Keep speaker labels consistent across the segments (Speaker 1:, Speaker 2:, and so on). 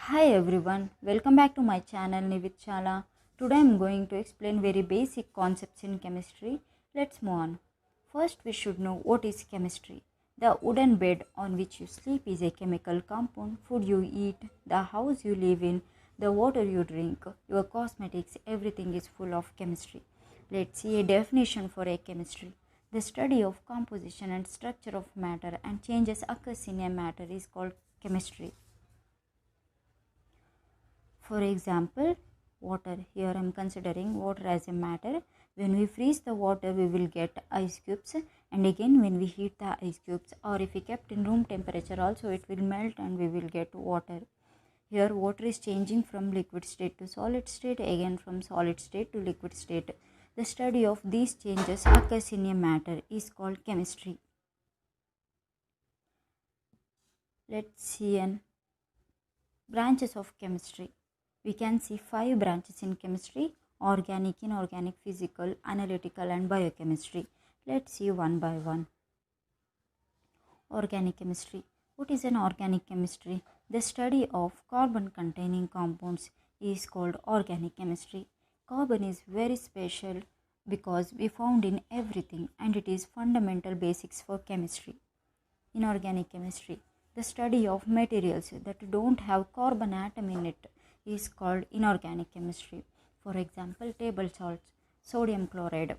Speaker 1: Hi everyone, welcome back to my channel Nivitchala. Today I am going to explain very basic concepts in chemistry. Let's move on. First we should know what is chemistry. The wooden bed on which you sleep is a chemical compound. Food you eat, the house you live in, the water you drink, your cosmetics, everything is full of chemistry. Let's see a definition for a chemistry. The study of composition and structure of matter and changes occurs in a matter is called chemistry. For example, water. Here I am considering water as a matter. When we freeze the water, we will get ice cubes, and again when we heat the ice cubes, or if we kept in room temperature also, it will melt and we will get water. Here water is changing from liquid state to solid state, again from solid state to liquid state. The study of these changes occurs in a matter is called chemistry. Let's see an branches of chemistry. We can see 5 branches in chemistry: organic, inorganic, physical, analytical and biochemistry. Let's see one by one. Organic chemistry. What is an organic chemistry? The study of carbon containing compounds is called organic chemistry. Carbon is very special because we found in everything and it is fundamental basics for chemistry. Inorganic chemistry. The study of materials that don't have carbon atom in it is called inorganic chemistry. For example, table salts. Sodium chloride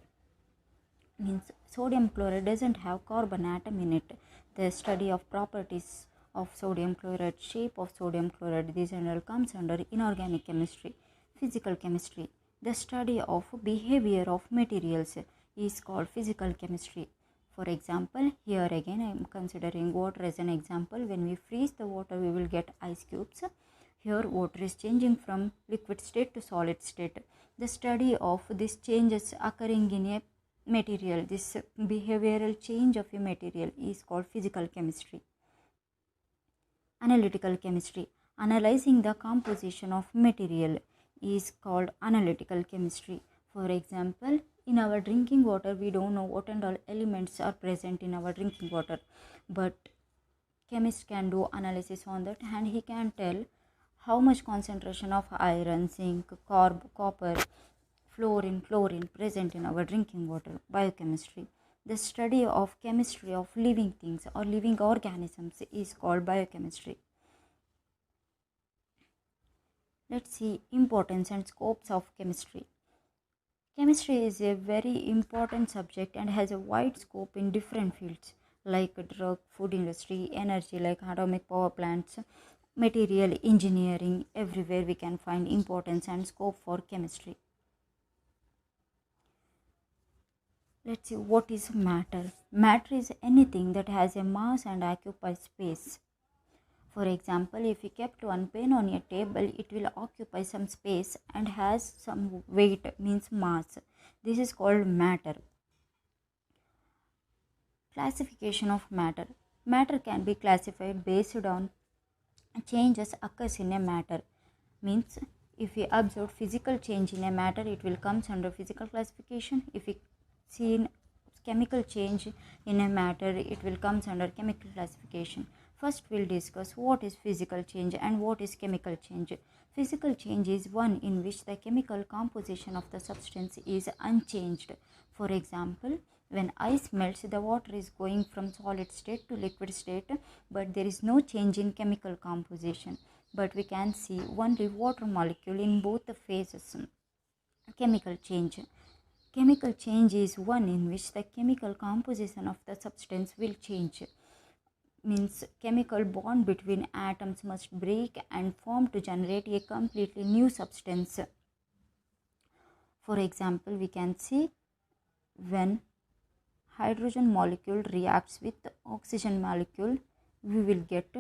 Speaker 1: means sodium chloride doesn't have carbon atom in it. The study of properties of sodium chloride, shape of sodium chloride, this and all comes under inorganic chemistry. Physical chemistry. The study of behavior of materials is called physical chemistry. For example, here again I am considering water as an example. When we freeze the water, we will get ice cubes. Here water is changing from liquid state to solid state. The study of these changes occurring in a material, this behavioral change of a material is called physical chemistry. Analytical chemistry. Analyzing the composition of material is called analytical chemistry. For example, in our drinking water, we don't know what and all elements are present in our drinking water, but chemist can do analysis on that and he can tell how much concentration of iron, zinc, copper, fluorine, chlorine present in our drinking water. Biochemistry. The study of chemistry of living things or living organisms is called biochemistry. Let's see importance and scopes of chemistry. Chemistry is a very important subject and has a wide scope in different fields like drug, food industry, energy like atomic power plants, material engineering. Everywhere we can find importance and scope for chemistry. Let's see what is matter. Matter is anything that has a mass and occupies space. For example, if we kept one pen on a table, it will occupy some space and has some weight, means mass. This is called matter. Classification of matter. Matter can be classified based on changes occurs in a matter. Means if we observe physical change in a matter, it will comes under physical classification. If we see chemical change in a matter, it will comes under chemical classification. First we'll discuss what is physical change and what is chemical change. Physical change is one in which the chemical composition of the substance is unchanged. For example, when ice melts, the water is going from solid state to liquid state, but there is no change in chemical composition. But we can see only water molecule in both the phases. Chemical change. Chemical change is one in which the chemical composition of the substance will change. Means chemical bond between atoms must break and form to generate a completely new substance. For example, we can see when hydrogen molecule reacts with oxygen molecule, we will get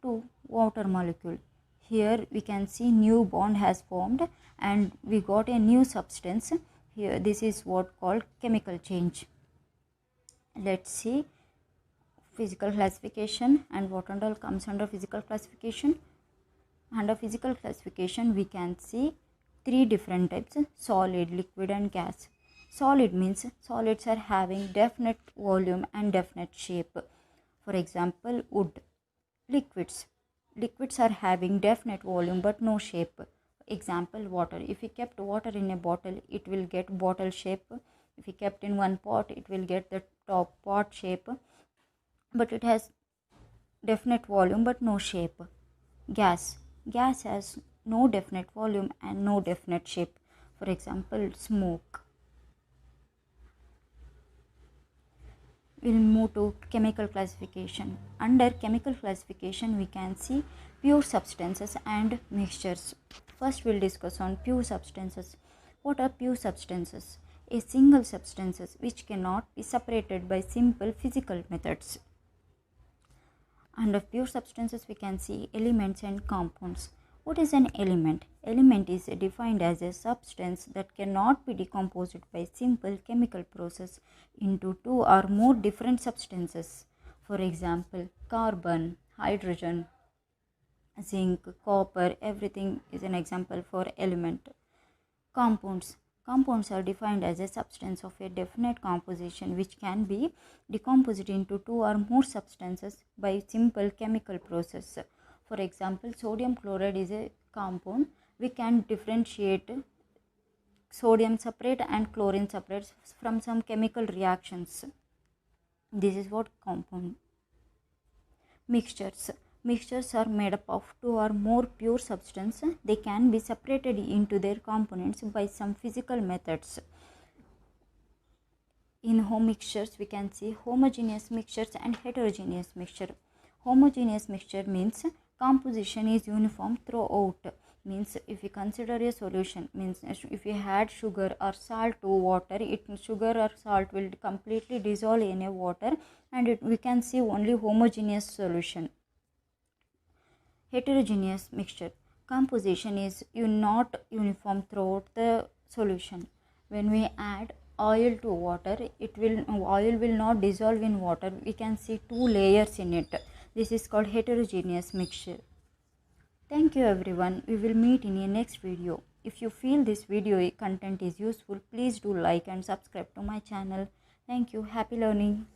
Speaker 1: to water molecule. Here we can see new bond has formed and we got a new substance. Here this is what called chemical change. Let's see physical classification and what and all comes under physical classification. Under physical classification we can see 3 different types: solid, liquid and gas. Solid means solids are having definite volume and definite shape. For example, wood. Liquids. Liquids are having definite volume but no shape. Example, water. If we kept water in a bottle, it will get bottle shape. If we kept in one pot, it will get the top pot shape, but it has definite volume but no shape. Gas. Gas has no definite volume and no definite shape. For example, smoke. We'll move to chemical classification. Under chemical classification, we can see pure substances and mixtures. First, we'll discuss on pure substances. What are pure substances? A single substances which cannot be separated by simple physical methods. Under pure substances, we can see elements and compounds. What is an element? Element is defined as a substance that cannot be decomposed by simple chemical process into two or more different substances. For example, carbon, hydrogen, zinc, copper, everything is an example for element. Compounds. Compounds are defined as a substance of a definite composition which can be decomposed into two or more substances by simple chemical process. For example, sodium chloride is a compound. We can differentiate sodium separate and chlorine separate from some chemical reactions. This is what compound. Mixtures. Mixtures are made up of two or more pure substances. They can be separated into their components by some physical methods. In home mixtures, we can see homogeneous mixtures and heterogeneous mixture. Homogeneous mixture means composition is uniform throughout. Means if we consider a solution, means if we add sugar or salt to water, sugar or salt will completely dissolve in a water, and we can see only homogeneous solution. Heterogeneous mixture. Composition is not uniform throughout the solution. When we add oil to water, oil will not dissolve in water. We can see two layers in it. This is called heterogeneous mixture. Thank you everyone. We will meet in a next video. If you feel this video content is useful, please do like and subscribe to my channel. Thank you. Happy learning.